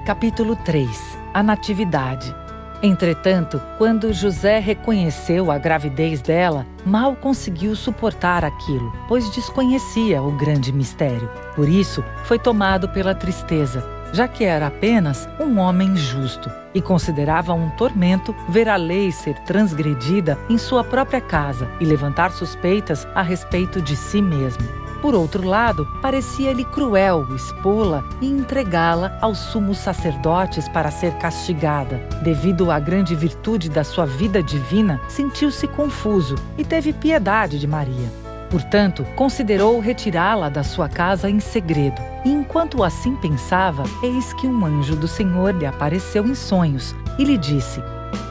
Capítulo 3 – A Natividade. Entretanto, quando José reconheceu a gravidez dela, mal conseguiu suportar aquilo, pois desconhecia o grande mistério. Por isso, foi tomado pela tristeza, já que era apenas um homem justo, e considerava um tormento ver a lei ser transgredida em sua própria casa e levantar suspeitas a respeito de si mesmo. Por outro lado, parecia-lhe cruel expô-la e entregá-la aos sumos sacerdotes para ser castigada. Devido à grande virtude da sua vida divina, sentiu-se confuso e teve piedade de Maria. Portanto, considerou retirá-la da sua casa em segredo. E enquanto assim pensava, eis que um anjo do Senhor lhe apareceu em sonhos e lhe disse: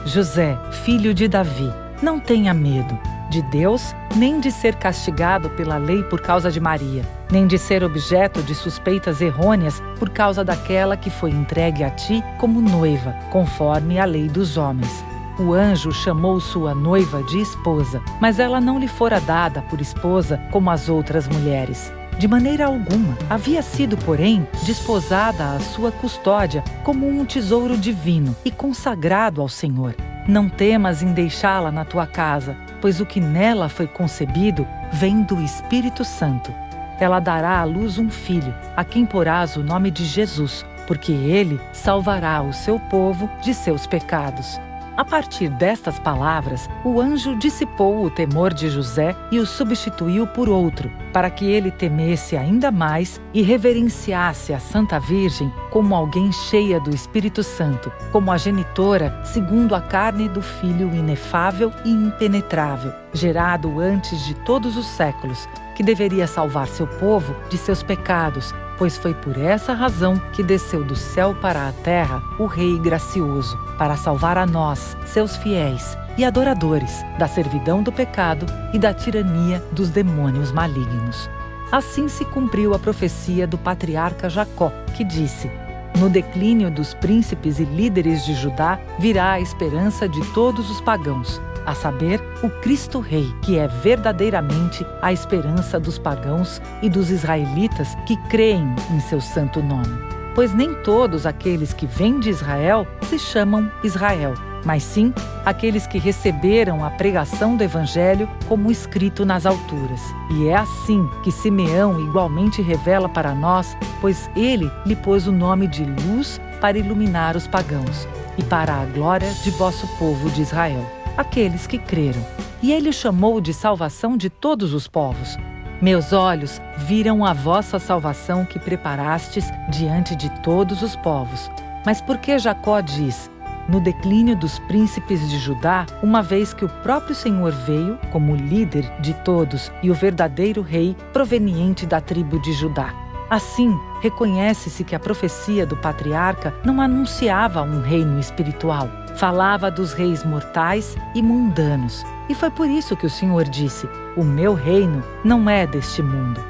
José, filho de Davi, não tenha medo de Deus, nem de ser castigado pela lei por causa de Maria, nem de ser objeto de suspeitas errôneas por causa daquela que foi entregue a ti como noiva, conforme a lei dos homens. O anjo chamou sua noiva de esposa, mas ela não lhe fora dada por esposa como as outras mulheres. De maneira alguma, havia sido, porém, desposada à sua custódia como um tesouro divino e consagrado ao Senhor. Não temas em deixá-la na tua casa, pois o que nela foi concebido vem do Espírito Santo. Ela dará à luz um filho, a quem porás o nome de Jesus, porque ele salvará o seu povo de seus pecados. A partir destas palavras, o anjo dissipou o temor de José e o substituiu por outro, para que ele temesse ainda mais e reverenciasse a Santa Virgem como alguém cheia do Espírito Santo, como a genitora segundo a carne do Filho inefável e impenetrável, gerado antes de todos os séculos, que deveria salvar seu povo de seus pecados, pois foi por essa razão que desceu do céu para a terra o Rei gracioso, para salvar a nós, seus fiéis e adoradores, da servidão do pecado e da tirania dos demônios malignos. Assim se cumpriu a profecia do patriarca Jacó, que disse: no declínio dos príncipes e líderes de Judá virá a esperança de todos os pagãos, a saber, o Cristo Rei, que é verdadeiramente a esperança dos pagãos e dos israelitas que creem em seu santo nome. Pois nem todos aqueles que vêm de Israel se chamam Israel, mas sim aqueles que receberam a pregação do Evangelho como escrito nas alturas. E é assim que Simeão igualmente revela para nós, pois ele lhe pôs o nome de luz para iluminar os pagãos e para a glória de vosso povo de Israel, aqueles que creram. E ele chamou de salvação de todos os povos. Meus olhos viram a vossa salvação que preparastes diante de todos os povos. Mas por que Jacó diz: no declínio dos príncipes de Judá, uma vez que o próprio Senhor veio como líder de todos e o verdadeiro rei proveniente da tribo de Judá? Assim, reconhece-se que a profecia do patriarca não anunciava um reino espiritual. Falava dos reis mortais e mundanos. E foi por isso que o Senhor disse: o meu reino não é deste mundo.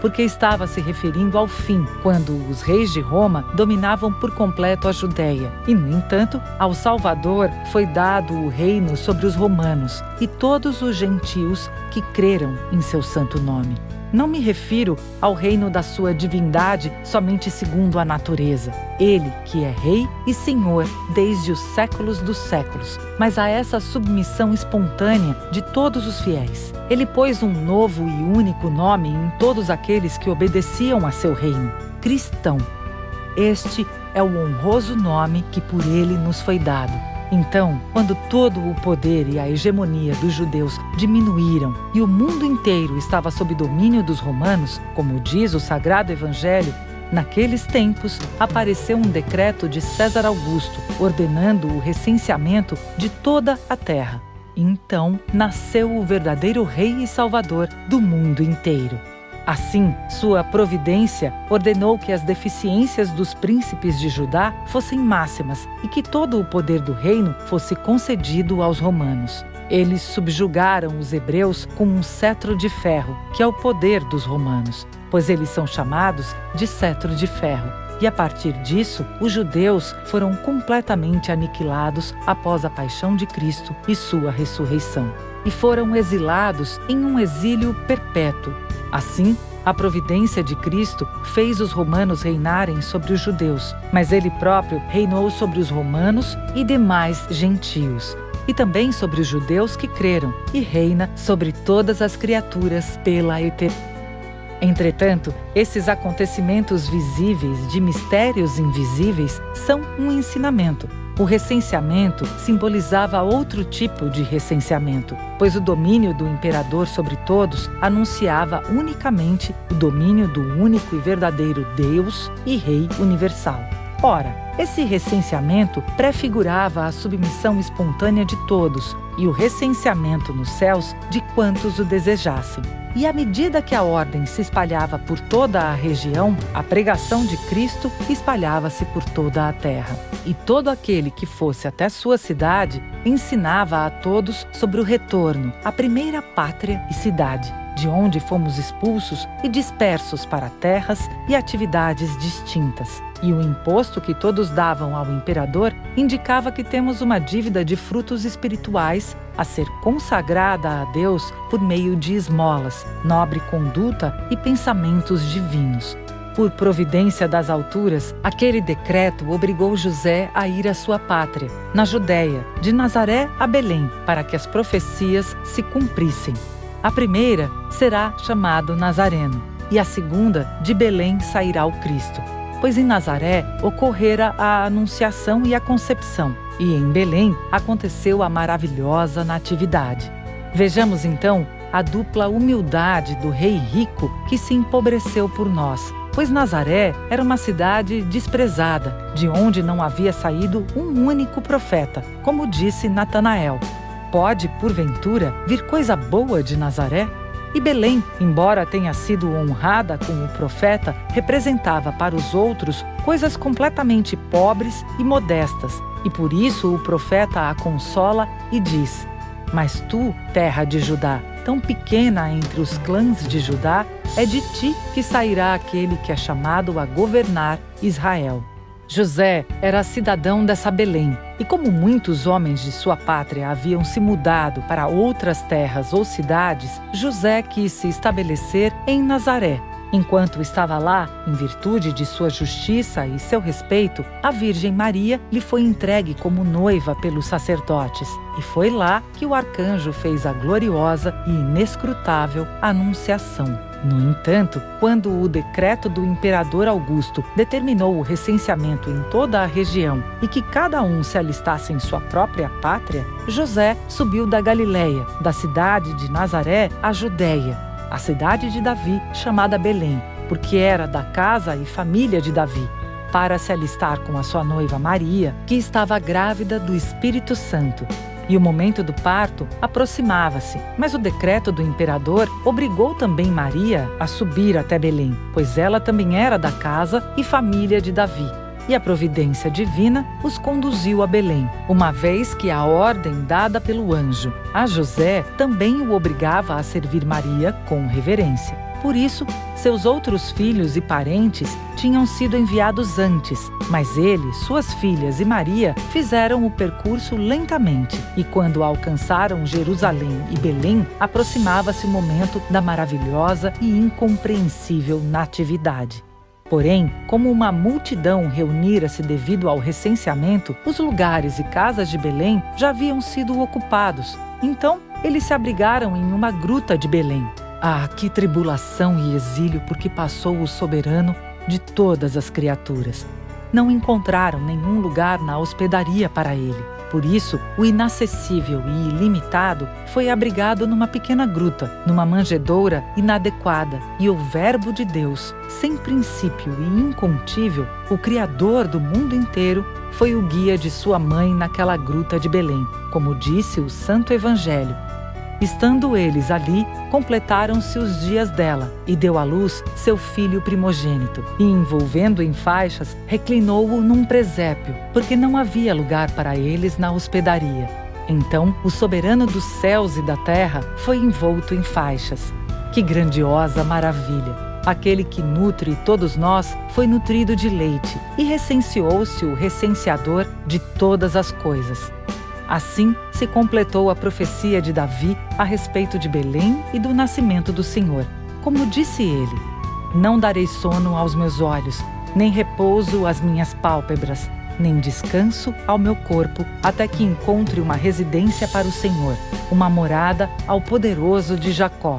Porque estava se referindo ao fim, quando os reis de Roma dominavam por completo a Judéia. E, no entanto, ao Salvador foi dado o reino sobre os romanos e todos os gentios que creram em seu santo nome. Não me refiro ao reino da sua divindade somente segundo a natureza, ele que é rei e senhor desde os séculos dos séculos, mas a essa submissão espontânea de todos os fiéis. Ele pôs um novo e único nome em todos aqueles que obedeciam a seu reino: cristão. Este é o honroso nome que por ele nos foi dado. Então, quando todo o poder e a hegemonia dos judeus diminuíram e o mundo inteiro estava sob domínio dos romanos, como diz o Sagrado Evangelho, naqueles tempos apareceu um decreto de César Augusto ordenando o recenseamento de toda a terra. Então, nasceu o verdadeiro Rei e Salvador do mundo inteiro. Assim, sua providência ordenou que as deficiências dos príncipes de Judá fossem máximas e que todo o poder do reino fosse concedido aos romanos. Eles subjugaram os hebreus com um cetro de ferro, que é o poder dos romanos, pois eles são chamados de cetro de ferro. E a partir disso, os judeus foram completamente aniquilados após a paixão de Cristo e sua ressurreição. E foram exilados em um exílio perpétuo. Assim, A providência de Cristo fez os romanos reinarem sobre os judeus, mas ele próprio reinou sobre os romanos e demais gentios, e também sobre os judeus que creram, e reina sobre todas as criaturas pela eternidade. Entretanto, esses acontecimentos visíveis de mistérios invisíveis são um ensinamento. O recenseamento simbolizava outro tipo de recenseamento, pois o domínio do imperador sobre todos anunciava unicamente o domínio do único e verdadeiro Deus e Rei universal. Ora, esse recenseamento prefigurava a submissão espontânea de todos e o recenseamento nos céus de quantos o desejassem. E à medida que a ordem se espalhava por toda a região, a pregação de Cristo espalhava-se por toda a terra. E todo aquele que fosse até sua cidade ensinava a todos sobre o retorno à primeira pátria e cidade, de onde fomos expulsos e dispersos para terras e atividades distintas. E o imposto que todos davam ao imperador indicava que temos uma dívida de frutos espirituais a ser consagrada a Deus por meio de esmolas, nobre conduta e pensamentos divinos. Por providência das alturas, aquele decreto obrigou José a ir à sua pátria, na Judéia, de Nazaré a Belém, para que as profecias se cumprissem. A primeira será chamado Nazareno, e a segunda, de Belém sairá o Cristo. Pois em Nazaré ocorrera a anunciação e a concepção, e em Belém aconteceu a maravilhosa natividade. Vejamos então a dupla humildade do rei rico que se empobreceu por nós, pois Nazaré era uma cidade desprezada, de onde não havia saído um único profeta, como disse Natanael. Pode, porventura, vir coisa boa de Nazaré? E Belém, embora tenha sido honrada com o profeta, representava para os outros coisas completamente pobres e modestas, e por isso o profeta a consola e diz: Mas tu, terra de Judá, tão pequena entre os clãs de Judá, é de ti que sairá aquele que é chamado a governar Israel. José era cidadão dessa Belém, e como muitos homens de sua pátria haviam se mudado para outras terras ou cidades, José quis se estabelecer em Nazaré. Enquanto estava lá, em virtude de sua justiça e seu respeito, a Virgem Maria lhe foi entregue como noiva pelos sacerdotes, e foi lá que o arcanjo fez a gloriosa e inescrutável anunciação. No entanto, quando o decreto do imperador Augusto determinou o recenseamento em toda a região e que cada um se alistasse em sua própria pátria, José subiu da Galiléia, da cidade de Nazaré, à Judéia, a cidade de Davi, chamada Belém, porque era da casa e família de Davi, para se alistar com a sua noiva Maria, que estava grávida do Espírito Santo. E o momento do parto aproximava-se, mas o decreto do imperador obrigou também Maria a subir até Belém, pois ela também era da casa e família de Davi. E a providência divina os conduziu a Belém, uma vez que a ordem dada pelo anjo a José também o obrigava a servir Maria com reverência. Por isso, seus outros filhos e parentes tinham sido enviados antes, mas ele, suas filhas e Maria fizeram o percurso lentamente. E quando alcançaram Jerusalém e Belém, aproximava-se o momento da maravilhosa e incompreensível natividade. Porém, como uma multidão reunira-se devido ao recenseamento, os lugares e casas de Belém já haviam sido ocupados. Então, eles se abrigaram em uma gruta de Belém. Ah, que tribulação e exílio por que passou o soberano de todas as criaturas! Não encontraram nenhum lugar na hospedaria para ele. Por isso, o inacessível e ilimitado foi abrigado numa pequena gruta, numa manjedoura inadequada, e o Verbo de Deus, sem princípio e incontível, o Criador do mundo inteiro, foi o guia de sua mãe naquela gruta de Belém, como disse o Santo Evangelho. Estando eles ali, completaram-se os dias dela, e deu à luz seu filho primogênito. E, envolvendo em faixas, reclinou-o num presépio, porque não havia lugar para eles na hospedaria. Então, o soberano dos céus e da terra foi envolto em faixas. Que grandiosa maravilha! Aquele que nutre todos nós foi nutrido de leite, e recenseou-se o recenseador de todas as coisas. Assim se completou a profecia de Davi a respeito de Belém e do nascimento do Senhor. Como disse ele: não darei sono aos meus olhos, nem repouso às minhas pálpebras, nem descanso ao meu corpo, até que encontre uma residência para o Senhor, uma morada ao poderoso de Jacó.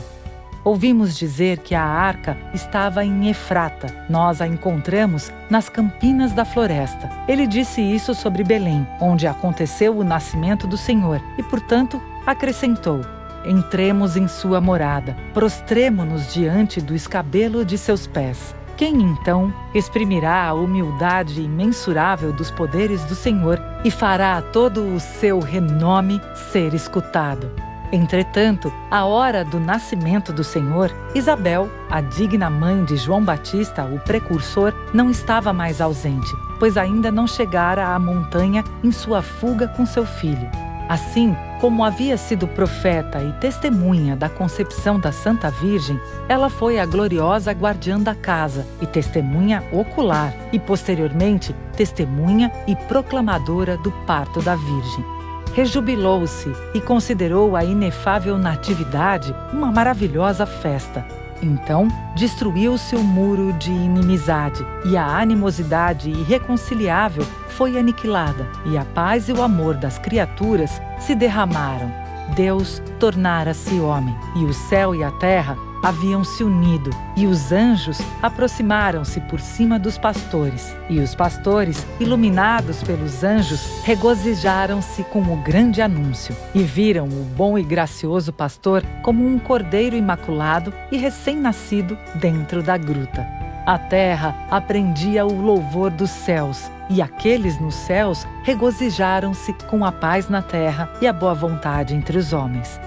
Ouvimos dizer que a arca estava em Efrata. Nós a encontramos nas campinas da floresta. Ele disse isso sobre Belém, onde aconteceu o nascimento do Senhor, e, portanto, acrescentou: entremos em sua morada, prostremo-nos diante do escabelo de seus pés. Quem, então, exprimirá a humildade imensurável dos poderes do Senhor e fará todo o seu renome ser escutado? Entretanto, à hora do nascimento do Senhor, Isabel, a digna mãe de João Batista, o precursor, não estava mais ausente, pois ainda não chegara à montanha em sua fuga com seu filho. Assim, como havia sido profeta e testemunha da concepção da Santa Virgem, ela foi a gloriosa guardiã da casa e testemunha ocular, e posteriormente testemunha e proclamadora do parto da Virgem. Rejubilou-se e considerou a inefável natividade uma maravilhosa festa. Então, destruiu-se o muro de inimizade, e a animosidade irreconciliável foi aniquilada, e a paz e o amor das criaturas se derramaram. Deus tornara-se homem, e o céu e a terra haviam se unido, e os anjos aproximaram-se por cima dos pastores, e os pastores, iluminados pelos anjos, regozijaram-se com o grande anúncio, e viram o bom e gracioso pastor como um cordeiro imaculado e recém-nascido dentro da gruta. A terra aprendia o louvor dos céus, e aqueles nos céus regozijaram-se com a paz na terra e a boa vontade entre os homens.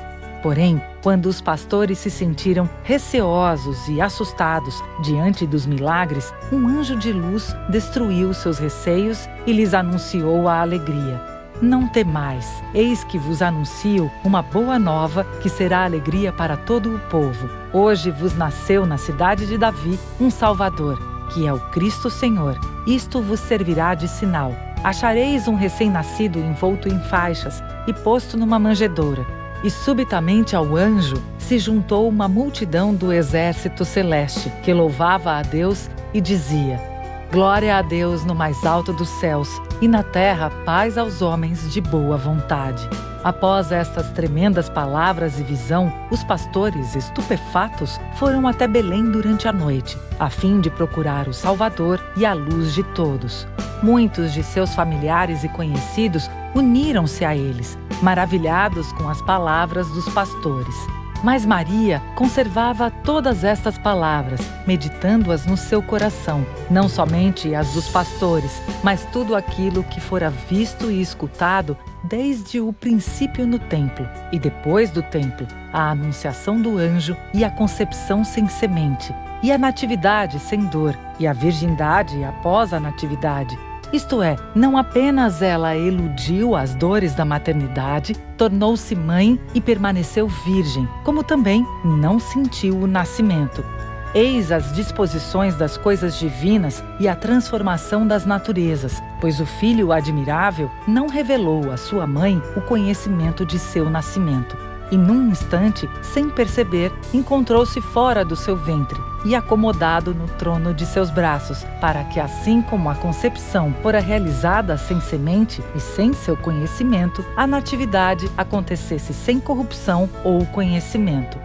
Porém, quando os pastores se sentiram receosos e assustados diante dos milagres, um anjo de luz destruiu seus receios e lhes anunciou a alegria. Não temais, eis que vos anuncio uma boa nova que será alegria para todo o povo. Hoje vos nasceu na cidade de Davi um Salvador, que é o Cristo Senhor. Isto vos servirá de sinal. Achareis um recém-nascido envolto em faixas e posto numa manjedoura. E subitamente ao anjo se juntou uma multidão do exército celeste, que louvava a Deus e dizia: glória a Deus no mais alto dos céus, e na terra paz aos homens de boa vontade. Após estas tremendas palavras e visão, os pastores, estupefatos, foram até Belém durante a noite, a fim de procurar o Salvador e a luz de todos. Muitos de seus familiares e conhecidos uniram-se a eles, maravilhados com as palavras dos pastores. Mas Maria conservava todas estas palavras, meditando-as no seu coração, não somente as dos pastores, mas tudo aquilo que fora visto e escutado desde o princípio no templo, e depois do templo, a anunciação do anjo e a concepção sem semente, e a natividade sem dor, e a virgindade após a natividade. Isto é, não apenas ela eludiu as dores da maternidade, tornou-se mãe e permaneceu virgem, como também não sentiu o nascimento. Eis as disposições das coisas divinas e a transformação das naturezas, pois o Filho admirável não revelou à sua mãe o conhecimento de seu nascimento. E num instante, sem perceber, encontrou-se fora do seu ventre e acomodado no trono de seus braços, para que, assim como a concepção fora realizada sem semente e sem seu conhecimento, a natividade acontecesse sem corrupção ou conhecimento.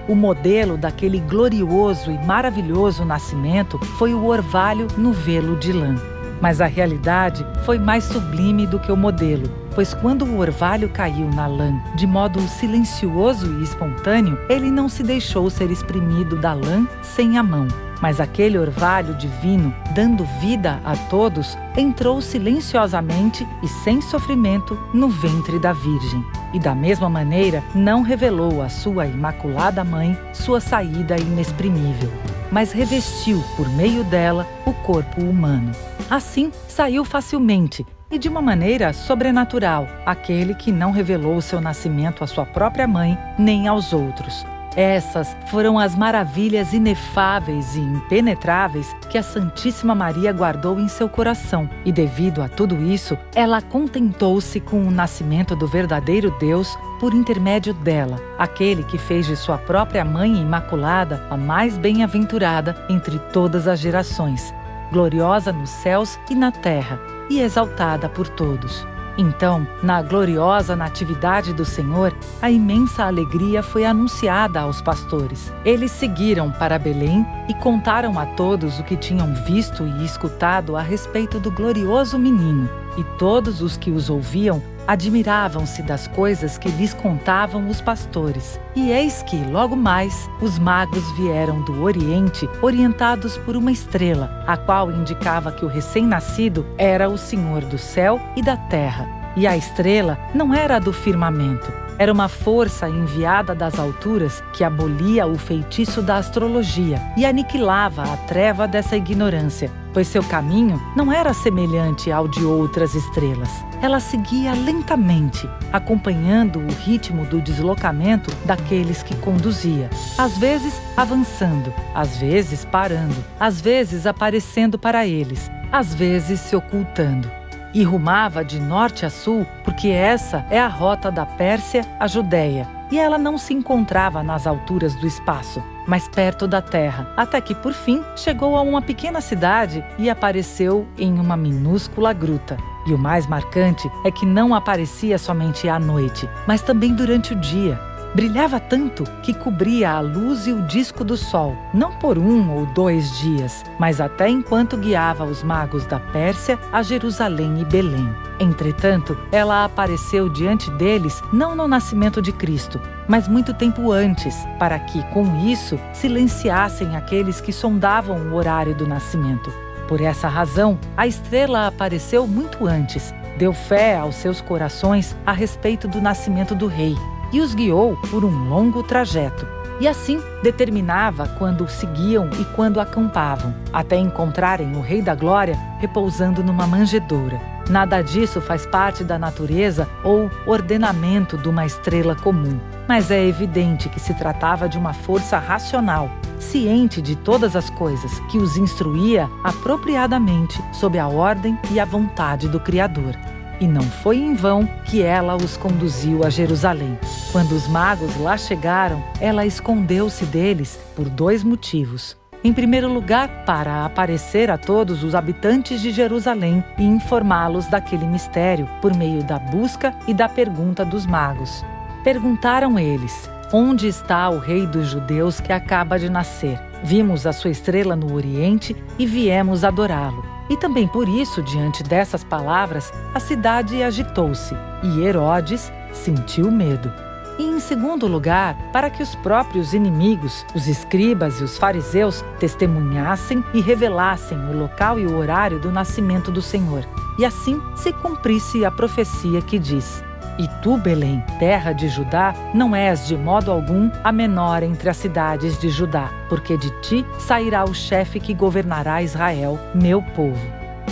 O modelo daquele glorioso e maravilhoso nascimento foi o orvalho no velo de lã. Mas a realidade foi mais sublime do que o modelo, pois quando o orvalho caiu na lã de modo silencioso e espontâneo, ele não se deixou ser exprimido da lã sem a mão. Mas aquele orvalho divino, dando vida a todos, entrou silenciosamente e sem sofrimento no ventre da Virgem. E da mesma maneira não revelou à sua imaculada mãe sua saída inexprimível, mas revestiu por meio dela o corpo humano. Assim saiu facilmente e de uma maneira sobrenatural aquele que não revelou seu nascimento à sua própria mãe nem aos outros. Essas foram as maravilhas inefáveis e impenetráveis que a Santíssima Maria guardou em seu coração. E devido a tudo isso, ela contentou-se com o nascimento do verdadeiro Deus por intermédio dela, aquele que fez de sua própria Mãe Imaculada a mais bem-aventurada entre todas as gerações, gloriosa nos céus e na terra, e exaltada por todos. Então, na gloriosa natividade do Senhor, a imensa alegria foi anunciada aos pastores. Eles seguiram para Belém e contaram a todos o que tinham visto e escutado a respeito do glorioso menino. E todos os que os ouviam admiravam-se das coisas que lhes contavam os pastores. E eis que, logo mais, os magos vieram do Oriente, orientados por uma estrela, a qual indicava que o recém-nascido era o Senhor do céu e da terra. E a estrela não era a do firmamento, era uma força enviada das alturas que abolia o feitiço da astrologia e aniquilava a treva dessa ignorância, pois seu caminho não era semelhante ao de outras estrelas. Ela seguia lentamente, acompanhando o ritmo do deslocamento daqueles que conduzia, às vezes avançando, às vezes parando, às vezes aparecendo para eles, às vezes se ocultando. E rumava de norte a sul, porque essa é a rota da Pérsia à Judéia, e ela não se encontrava nas alturas do espaço, mas perto da terra, até que, por fim, chegou a uma pequena cidade e apareceu em uma minúscula gruta. E o mais marcante é que não aparecia somente à noite, mas também durante o dia. Brilhava tanto que cobria a luz e o disco do sol, não por 1 ou 2 dias, mas até enquanto guiava os magos da Pérsia a Jerusalém e Belém. Entretanto, ela apareceu diante deles não no nascimento de Cristo, mas muito tempo antes, para que, com isso, silenciassem aqueles que sondavam o horário do nascimento. Por essa razão, a estrela apareceu muito antes, deu fé aos seus corações a respeito do nascimento do rei, e os guiou por um longo trajeto. E assim determinava quando seguiam e quando acampavam, até encontrarem o Rei da Glória repousando numa manjedoura. Nada disso faz parte da natureza ou ordenamento de uma estrela comum, mas é evidente que se tratava de uma força racional, ciente de todas as coisas, que os instruía apropriadamente sob a ordem e a vontade do Criador. E não foi em vão que ela os conduziu a Jerusalém. Quando os magos lá chegaram, ela escondeu-se deles por 2 motivos. Em primeiro lugar, para aparecer a todos os habitantes de Jerusalém e informá-los daquele mistério por meio da busca e da pergunta dos magos. Perguntaram eles: onde está o rei dos judeus que acaba de nascer? Vimos a sua estrela no Oriente e viemos adorá-lo. E também por isso, diante dessas palavras, a cidade agitou-se e Herodes sentiu medo. E em segundo lugar, para que os próprios inimigos, os escribas e os fariseus, testemunhassem e revelassem o local e o horário do nascimento do Senhor. E assim se cumprisse a profecia que diz: e tu, Belém, terra de Judá, não és de modo algum a menor entre as cidades de Judá, porque de ti sairá o chefe que governará Israel, meu povo.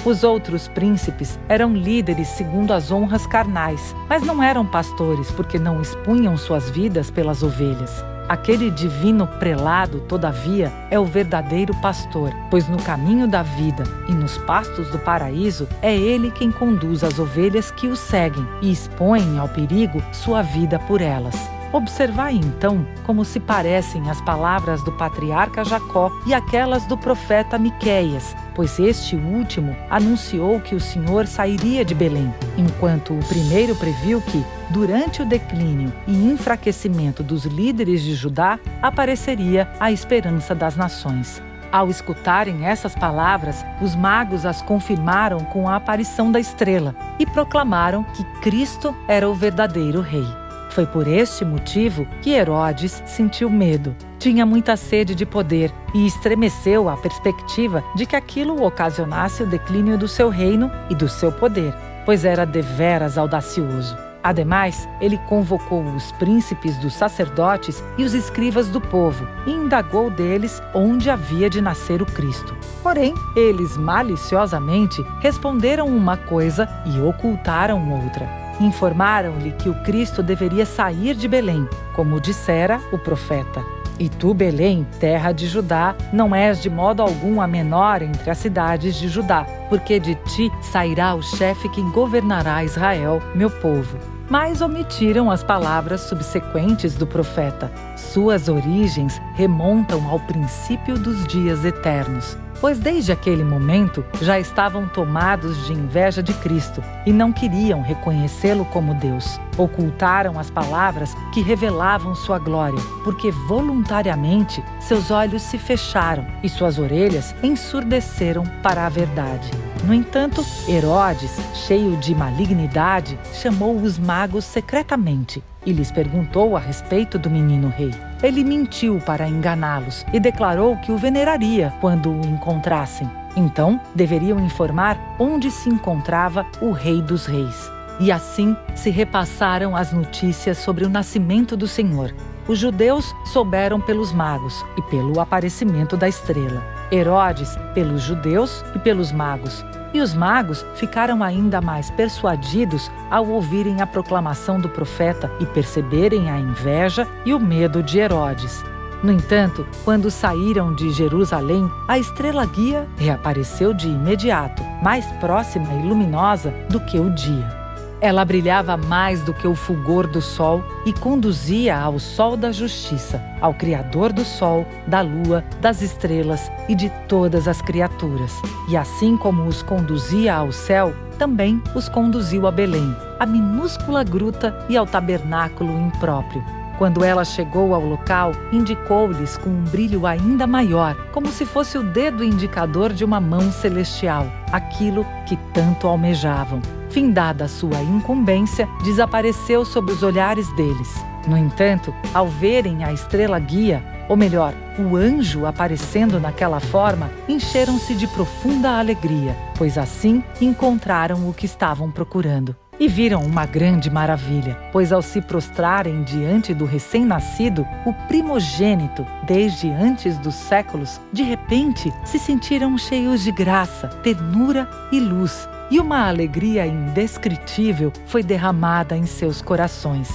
Os outros príncipes eram líderes segundo as honras carnais, mas não eram pastores, porque não expunham suas vidas pelas ovelhas. Aquele divino prelado, todavia, é o verdadeiro pastor, pois no caminho da vida e nos pastos do paraíso é ele quem conduz as ovelhas que o seguem e expõem ao perigo sua vida por elas. Observai então como se parecem as palavras do patriarca Jacó e aquelas do profeta Miqueias, pois este último anunciou que o Senhor sairia de Belém, enquanto o primeiro previu que, durante o declínio e enfraquecimento dos líderes de Judá, apareceria a esperança das nações. Ao escutarem essas palavras, os magos as confirmaram com a aparição da estrela e proclamaram que Cristo era o verdadeiro rei. Foi por este motivo que Herodes sentiu medo. Tinha muita sede de poder e estremeceu à perspectiva de que aquilo ocasionasse o declínio do seu reino e do seu poder, pois era deveras audacioso. Ademais, ele convocou os príncipes dos sacerdotes e os escribas do povo e indagou deles onde havia de nascer o Cristo. Porém, eles maliciosamente responderam uma coisa e ocultaram outra. informaram-lhe que o Cristo deveria sair de Belém, como dissera o profeta. E tu, Belém, terra de Judá, não és de modo algum a menor entre as cidades de Judá, porque de ti sairá o chefe que governará Israel, meu povo. Mas omitiram as palavras subsequentes do profeta. Suas origens remontam ao princípio dos dias eternos, pois desde aquele momento já estavam tomados de inveja de Cristo e não queriam reconhecê-lo como Deus. Ocultaram as palavras que revelavam sua glória, porque voluntariamente seus olhos se fecharam e suas orelhas ensurdeceram para a verdade. No entanto, Herodes, cheio de malignidade, chamou os magos secretamente e lhes perguntou a respeito do menino rei. Ele mentiu para enganá-los e declarou que o veneraria quando o encontrassem. Então, deveriam informar onde se encontrava o Rei dos Reis. E assim se repassaram as notícias sobre o nascimento do Senhor. Os judeus souberam pelos magos e pelo aparecimento da estrela. Herodes pelos judeus e pelos magos. E os magos ficaram ainda mais persuadidos ao ouvirem a proclamação do profeta e perceberem a inveja e o medo de Herodes. No entanto, quando saíram de Jerusalém, a estrela guia reapareceu de imediato, mais próxima e luminosa do que o dia. Ela brilhava mais do que o fulgor do sol e conduzia ao sol da justiça, ao Criador do sol, da lua, das estrelas e de todas as criaturas. E assim como os conduzia ao céu, também os conduziu a Belém, à minúscula gruta e ao tabernáculo impróprio. Quando ela chegou ao local, indicou-lhes com um brilho ainda maior, como se fosse o dedo indicador de uma mão celestial, aquilo que tanto almejavam. Findada a sua incumbência, desapareceu sob os olhares deles. No entanto, ao verem a estrela guia, ou melhor, o anjo aparecendo naquela forma, encheram-se de profunda alegria, pois assim encontraram o que estavam procurando. E viram uma grande maravilha, pois ao se prostrarem diante do recém-nascido, o primogênito, desde antes dos séculos, de repente se sentiram cheios de graça, ternura e luz, e uma alegria indescritível foi derramada em seus corações.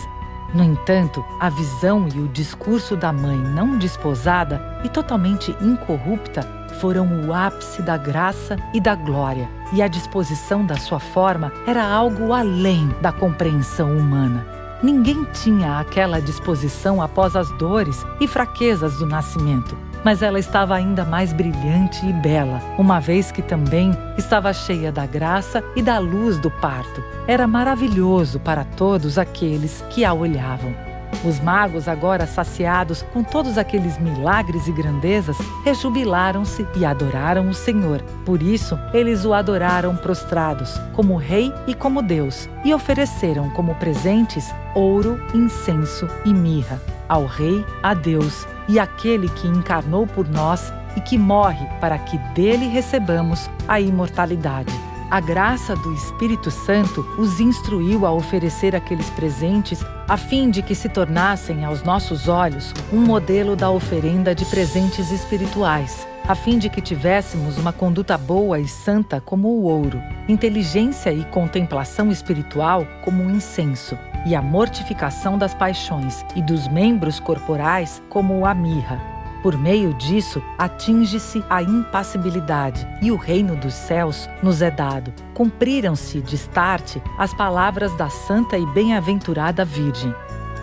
No entanto, a visão e o discurso da mãe não desposada e totalmente incorrupta foram o ápice da graça e da glória, e a disposição da sua forma era algo além da compreensão humana. Ninguém tinha aquela disposição após as dores e fraquezas do nascimento, mas ela estava ainda mais brilhante e bela, uma vez que também estava cheia da graça e da luz do parto. Era maravilhoso para todos aqueles que a olhavam. Os magos, agora saciados com todos aqueles milagres e grandezas, rejubilaram-se e adoraram o Senhor. Por isso, eles o adoraram prostrados, como Rei e como Deus, e ofereceram como presentes ouro, incenso e mirra. Ao Rei, a Deus, e àquele que encarnou por nós e que morre para que dele recebamos a imortalidade. A graça do Espírito Santo os instruiu a oferecer aqueles presentes a fim de que se tornassem aos nossos olhos um modelo da oferenda de presentes espirituais, a fim de que tivéssemos uma conduta boa e santa como o ouro, inteligência e contemplação espiritual como o incenso, e a mortificação das paixões e dos membros corporais como a mirra. Por meio disso, atinge-se a impassibilidade e o reino dos céus nos é dado. Cumpriram-se de start as palavras da santa e bem-aventurada Virgem.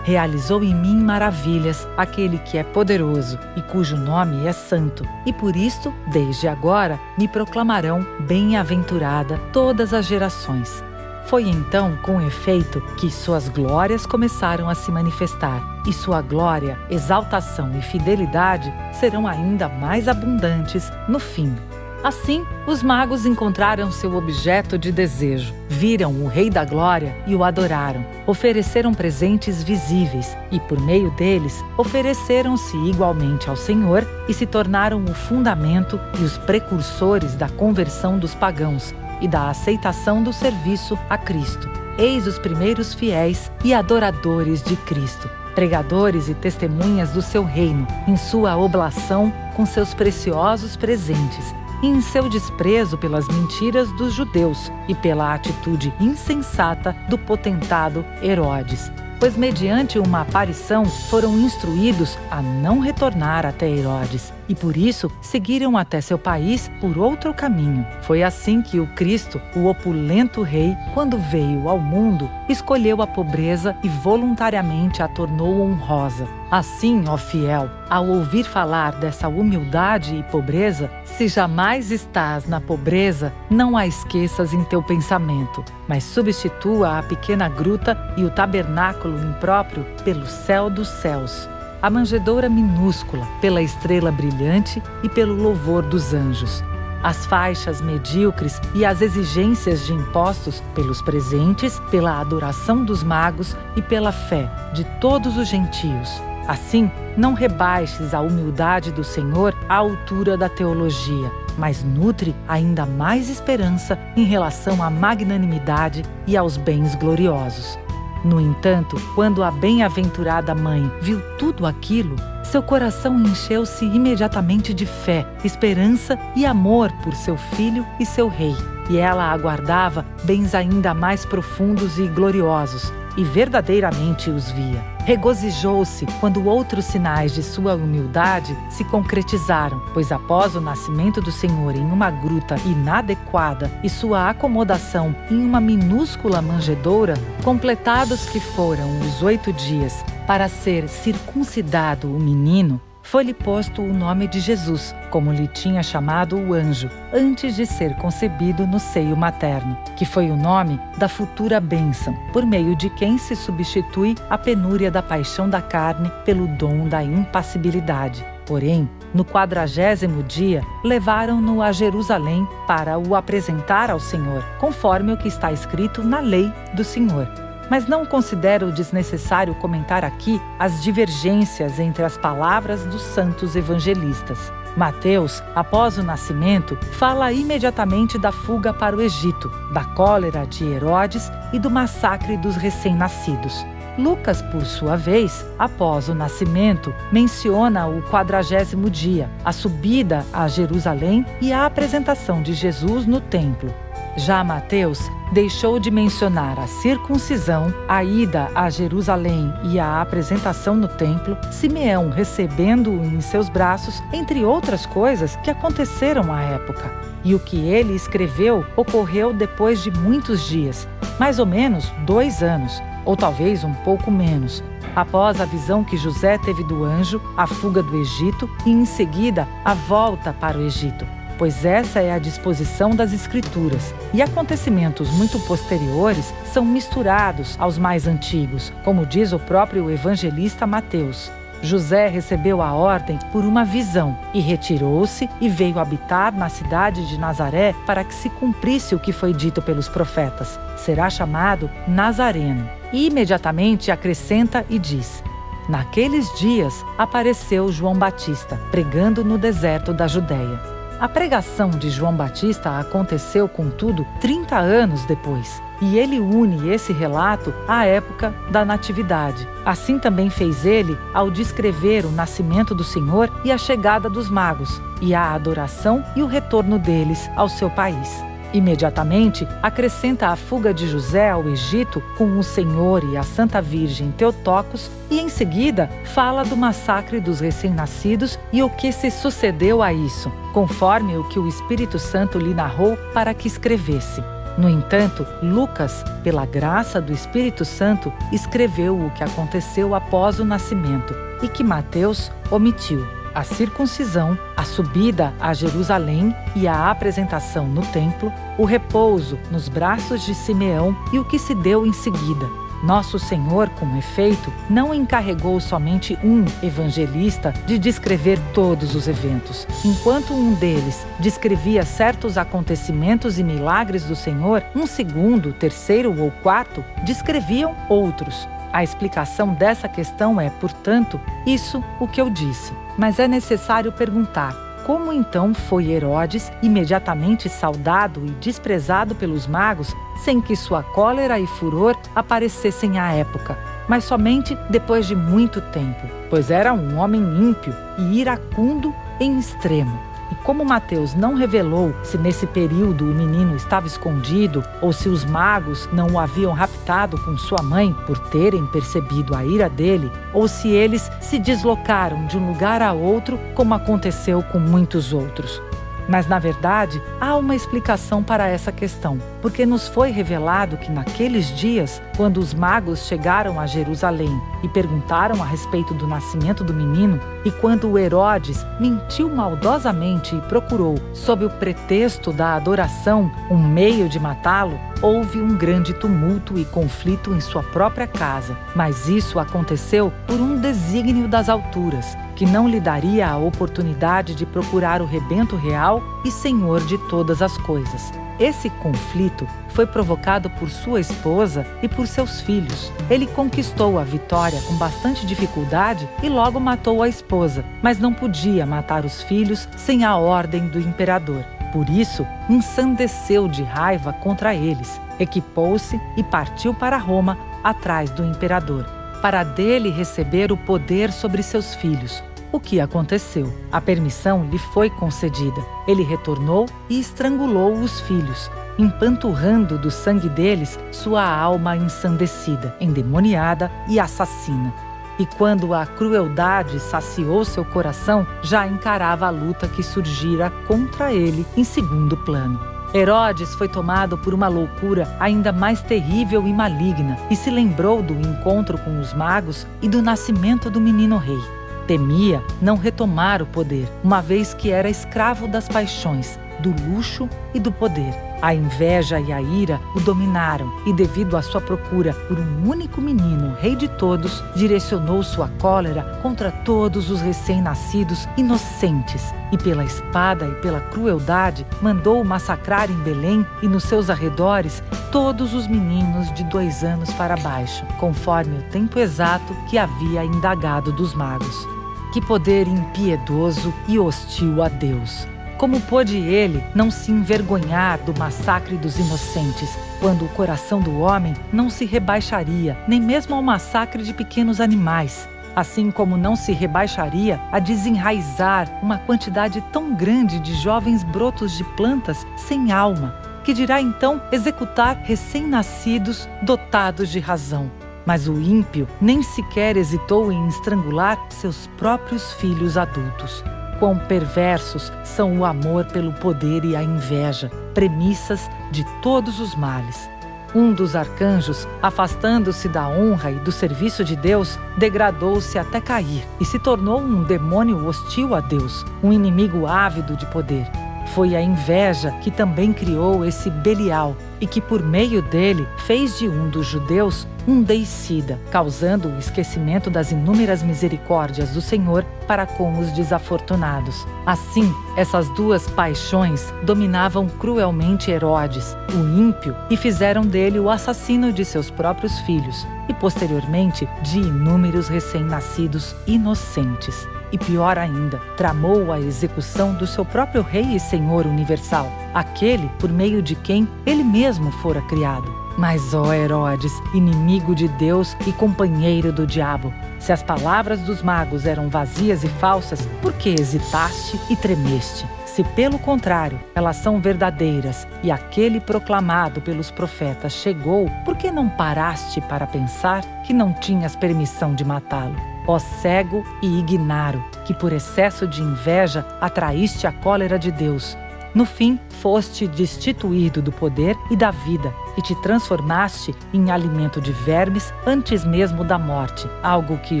Realizou em mim maravilhas aquele que é poderoso e cujo nome é santo. E por isto, desde agora, me proclamarão bem-aventurada todas as gerações. Foi então, com efeito, que suas glórias começaram a se manifestar, e sua glória, exaltação e fidelidade serão ainda mais abundantes no fim. Assim, os magos encontraram seu objeto de desejo, viram o Rei da Glória e o adoraram, ofereceram presentes visíveis e, por meio deles, ofereceram-se igualmente ao Senhor e se tornaram o fundamento e os precursores da conversão dos pagãos e da aceitação do serviço a Cristo. Eis os primeiros fiéis e adoradores de Cristo, pregadores e testemunhas do seu reino, em sua oblação com seus preciosos presentes, e em seu desprezo pelas mentiras dos judeus e pela atitude insensata do potentado Herodes, pois mediante uma aparição foram instruídos a não retornar até Herodes e por isso seguiram até seu país por outro caminho. Foi assim que o Cristo, o opulento rei, quando veio ao mundo, escolheu a pobreza e voluntariamente a tornou honrosa. Assim, ó fiel, ao ouvir falar dessa humildade e pobreza, se jamais estás na pobreza, não a esqueças em teu pensamento, mas substitua a pequena gruta e o tabernáculo impróprio pelo céu dos céus, a manjedoura minúscula pela estrela brilhante e pelo louvor dos anjos, as faixas medíocres e as exigências de impostos pelos presentes, pela adoração dos magos e pela fé de todos os gentios. Assim, não rebaixes a humildade do Senhor à altura da teologia, mas nutre ainda mais esperança em relação à magnanimidade e aos bens gloriosos. No entanto, quando a bem-aventurada mãe viu tudo aquilo, seu coração encheu-se imediatamente de fé, esperança e amor por seu filho e seu rei. E ela aguardava bens ainda mais profundos e gloriosos, e verdadeiramente os via. Regozijou-se quando outros sinais de sua humildade se concretizaram, pois após o nascimento do Senhor em uma gruta inadequada e sua acomodação em uma minúscula manjedoura, completados que foram os 8 dias para ser circuncidado o menino, foi-lhe posto o nome de Jesus, como lhe tinha chamado o anjo, antes de ser concebido no seio materno, que foi o nome da futura bênção, por meio de quem se substitui a penúria da paixão da carne pelo dom da impassibilidade. Porém, no 40º dia, levaram-no a Jerusalém para o apresentar ao Senhor, conforme o que está escrito na lei do Senhor. Mas não considero desnecessário comentar aqui as divergências entre as palavras dos santos evangelistas. Mateus, após o nascimento, fala imediatamente da fuga para o Egito, da cólera de Herodes e do massacre dos recém-nascidos. Lucas, por sua vez, após o nascimento, menciona o 40º dia, a subida a Jerusalém e a apresentação de Jesus no templo. Já Mateus deixou de mencionar a circuncisão, a ida a Jerusalém e a apresentação no templo, Simeão recebendo-o em seus braços, entre outras coisas que aconteceram à época. E o que ele escreveu ocorreu depois de muitos dias, mais ou menos 2 anos, ou talvez um pouco menos, após a visão que José teve do anjo, a fuga do Egito e, em seguida, a volta para o Egito. Pois essa é a disposição das Escrituras, e acontecimentos muito posteriores são misturados aos mais antigos, como diz o próprio evangelista Mateus. José recebeu a ordem por uma visão e retirou-se e veio habitar na cidade de Nazaré para que se cumprisse o que foi dito pelos profetas. Será chamado Nazareno. E imediatamente acrescenta e diz: naqueles dias apareceu João Batista, pregando no deserto da Judéia. A pregação de João Batista aconteceu, contudo, 30 anos depois, e ele une esse relato à época da Natividade. Assim também fez ele ao descrever o nascimento do Senhor e a chegada dos magos, e a adoração e o retorno deles ao seu país. Imediatamente, acrescenta a fuga de José ao Egito com o Senhor e a Santa Virgem Teotocos e, em seguida, fala do massacre dos recém-nascidos e o que se sucedeu a isso, conforme o que o Espírito Santo lhe narrou para que escrevesse. No entanto, Lucas, pela graça do Espírito Santo, escreveu o que aconteceu após o nascimento e que Mateus omitiu: a circuncisão, a subida a Jerusalém e a apresentação no templo, o repouso nos braços de Simeão e o que se deu em seguida. Nosso Senhor, com efeito, não encarregou somente um evangelista de descrever todos os eventos. Enquanto um deles descrevia certos acontecimentos e milagres do Senhor, um segundo, terceiro ou quarto descreviam outros. A explicação dessa questão é, portanto, isso o que eu disse. Mas é necessário perguntar: como então foi Herodes imediatamente saudado e desprezado pelos magos, sem que sua cólera e furor aparecessem à época, mas somente depois de muito tempo? Pois era um homem ímpio e iracundo em extremo. E como Mateus não revelou se nesse período o menino estava escondido ou se os magos não o haviam raptado com sua mãe por terem percebido a ira dele, ou se eles se deslocaram de um lugar a outro, como aconteceu com muitos outros. Mas, na verdade, há uma explicação para essa questão, porque nos foi revelado que naqueles dias, quando os magos chegaram a Jerusalém e perguntaram a respeito do nascimento do menino, e quando Herodes mentiu maldosamente e procurou, sob o pretexto da adoração, um meio de matá-lo, houve um grande tumulto e conflito em sua própria casa. Mas isso aconteceu por um desígnio das alturas, que não lhe daria a oportunidade de procurar o rebento real e senhor de todas as coisas. Esse conflito foi provocado por sua esposa e por seus filhos. Ele conquistou a vitória com bastante dificuldade e logo matou a esposa, mas não podia matar os filhos sem a ordem do imperador. Por isso, ensandeceu de raiva contra eles, equipou-se e partiu para Roma atrás do imperador, para dele receber o poder sobre seus filhos. O que aconteceu? A permissão lhe foi concedida. Ele retornou e estrangulou os filhos, empanturrando do sangue deles sua alma ensandecida, endemoniada e assassina. E quando a crueldade saciou seu coração, já encarava a luta que surgira contra ele em segundo plano. Herodes foi tomado por uma loucura ainda mais terrível e maligna e se lembrou do encontro com os magos e do nascimento do menino rei. Temia não retomar o poder, uma vez que era escravo das paixões, do luxo e do poder. A inveja e a ira o dominaram e, devido à sua procura por um único menino, rei de todos, direcionou sua cólera contra todos os recém-nascidos inocentes e, pela espada e pela crueldade, mandou massacrar em Belém e nos seus arredores todos os meninos de 2 anos para baixo, conforme o tempo exato que havia indagado dos magos. Que poder impiedoso e hostil a Deus! Como pôde ele não se envergonhar do massacre dos inocentes, quando o coração do homem não se rebaixaria, nem mesmo ao massacre de pequenos animais, assim como não se rebaixaria a desenraizar uma quantidade tão grande de jovens brotos de plantas sem alma, que dirá então executar recém-nascidos dotados de razão. Mas o ímpio nem sequer hesitou em estrangular seus próprios filhos adultos. Quão perversos são o amor pelo poder e a inveja, premissas de todos os males. Um dos arcanjos, afastando-se da honra e do serviço de Deus, degradou-se até cair e se tornou um demônio hostil a Deus, um inimigo ávido de poder. Foi a inveja que também criou esse Belial e que, por meio dele, fez de um dos judeus um deicida, causando o esquecimento das inúmeras misericórdias do Senhor para com os desafortunados. Assim, essas duas paixões dominavam cruelmente Herodes, o ímpio, e fizeram dele o assassino de seus próprios filhos e, posteriormente, de inúmeros recém-nascidos inocentes. E pior ainda, tramou a execução do seu próprio Rei e Senhor universal, aquele por meio de quem ele mesmo fora criado. Mas, ó Herodes, inimigo de Deus e companheiro do diabo, se as palavras dos magos eram vazias e falsas, por que hesitaste e tremeste? Se, pelo contrário, elas são verdadeiras e aquele proclamado pelos profetas chegou, por que não paraste para pensar que não tinhas permissão de matá-lo? Ó cego e ignaro, que por excesso de inveja atraíste a cólera de Deus. No fim, foste destituído do poder e da vida e te transformaste em alimento de vermes antes mesmo da morte, algo que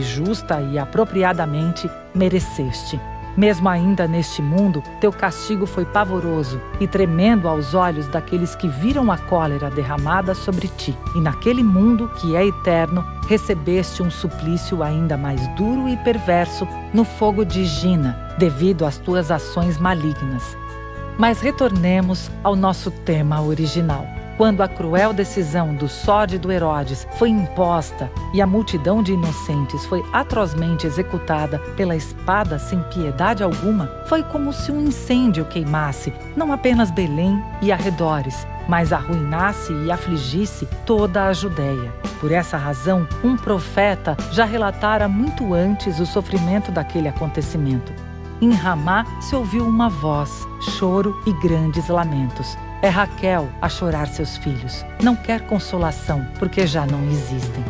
justa e apropriadamente mereceste. Mesmo ainda neste mundo, teu castigo foi pavoroso e tremendo aos olhos daqueles que viram a cólera derramada sobre ti. E naquele mundo que é eterno, recebeste um suplício ainda mais duro e perverso no fogo de Gina, devido às tuas ações malignas. Mas retornemos ao nosso tema original. Quando a cruel decisão do sórdido Herodes foi imposta e a multidão de inocentes foi atrozmente executada pela espada sem piedade alguma, foi como se um incêndio queimasse não apenas Belém e arredores, mas arruinasse e afligisse toda a Judéia. Por essa razão, um profeta já relatara muito antes o sofrimento daquele acontecimento. Em Ramá se ouviu uma voz, choro e grandes lamentos. É Raquel a chorar seus filhos. Não quer consolação, porque já não existem.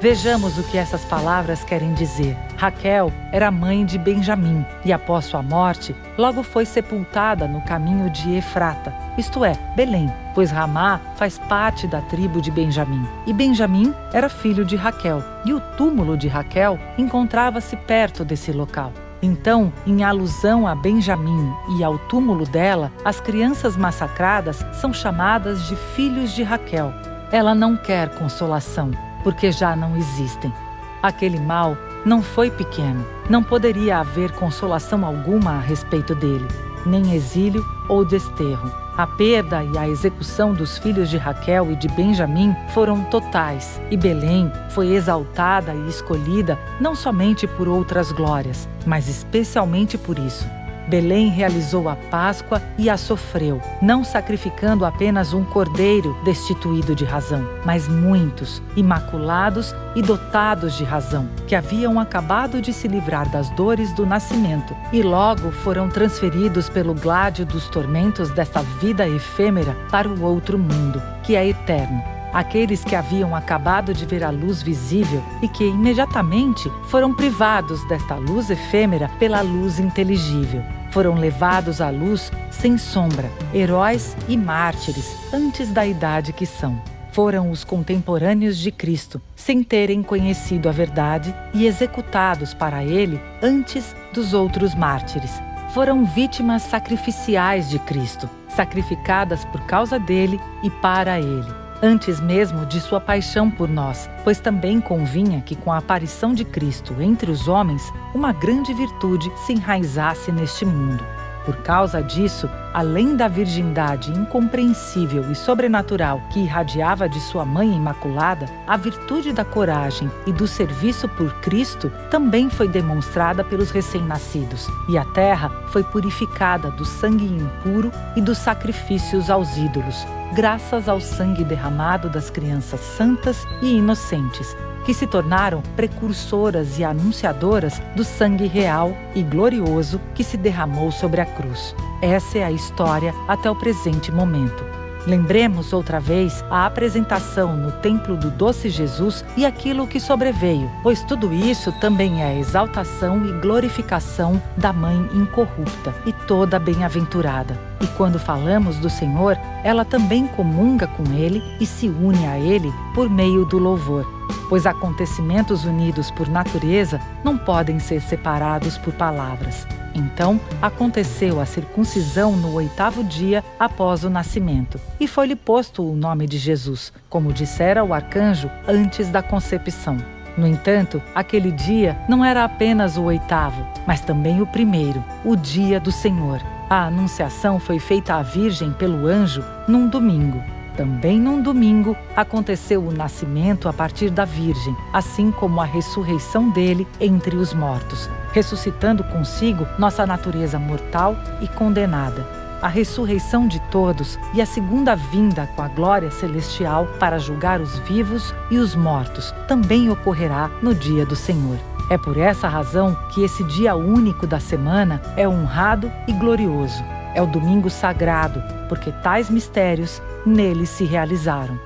Vejamos o que essas palavras querem dizer. Raquel era mãe de Benjamim e, após sua morte, logo foi sepultada no caminho de Efrata, isto é, Belém, pois Ramá faz parte da tribo de Benjamim. E Benjamim era filho de Raquel, e o túmulo de Raquel encontrava-se perto desse local. Então, em alusão a Benjamim e ao túmulo dela, as crianças massacradas são chamadas de filhos de Raquel. Ela não quer consolação, porque já não existem. Aquele mal não foi pequeno, não poderia haver consolação alguma a respeito dele, nem exílio ou desterro. A perda e a execução dos filhos de Raquel e de Benjamim foram totais, e Belém foi exaltada e escolhida não somente por outras glórias, mas especialmente por isso. Belém realizou a Páscoa e a sofreu, não sacrificando apenas um cordeiro destituído de razão, mas muitos, imaculados e dotados de razão, que haviam acabado de se livrar das dores do nascimento e logo foram transferidos pelo gládio dos tormentos desta vida efêmera para o outro mundo, que é eterno. Aqueles que haviam acabado de ver a luz visível e que imediatamente foram privados desta luz efêmera pela luz inteligível. Foram levados à luz sem sombra, heróis e mártires antes da idade que são. Foram os contemporâneos de Cristo, sem terem conhecido a verdade e executados para ele antes dos outros mártires. Foram vítimas sacrificiais de Cristo, sacrificadas por causa dele e para ele, antes mesmo de sua paixão por nós, pois também convinha que com a aparição de Cristo entre os homens, uma grande virtude se enraizasse neste mundo. Por causa disso, além da virgindade incompreensível e sobrenatural que irradiava de sua mãe imaculada, a virtude da coragem e do serviço por Cristo também foi demonstrada pelos recém-nascidos, e a terra foi purificada do sangue impuro e dos sacrifícios aos ídolos, graças ao sangue derramado das crianças santas e inocentes, que se tornaram precursoras e anunciadoras do sangue real e glorioso que se derramou sobre a cruz. Essa é a história até o presente momento. Lembremos outra vez a apresentação no templo do doce Jesus e aquilo que sobreveio, pois tudo isso também é a exaltação e glorificação da Mãe incorrupta e toda bem-aventurada. E quando falamos do Senhor, ela também comunga com Ele e se une a Ele por meio do louvor, pois acontecimentos unidos por natureza não podem ser separados por palavras. Então, aconteceu a circuncisão no 8º dia após o nascimento, e foi-lhe posto o nome de Jesus, como dissera o arcanjo antes da concepção. No entanto, aquele dia não era apenas o 8º, mas também o primeiro, o dia do Senhor. A anunciação foi feita à Virgem pelo anjo num domingo. Também num domingo aconteceu o nascimento a partir da Virgem, assim como a ressurreição dele entre os mortos, ressuscitando consigo nossa natureza mortal e condenada. A ressurreição de todos e a segunda vinda com a glória celestial para julgar os vivos e os mortos também ocorrerá no dia do Senhor. É por essa razão que esse dia único da semana é honrado e glorioso. É o domingo sagrado, porque tais mistérios nele se realizaram.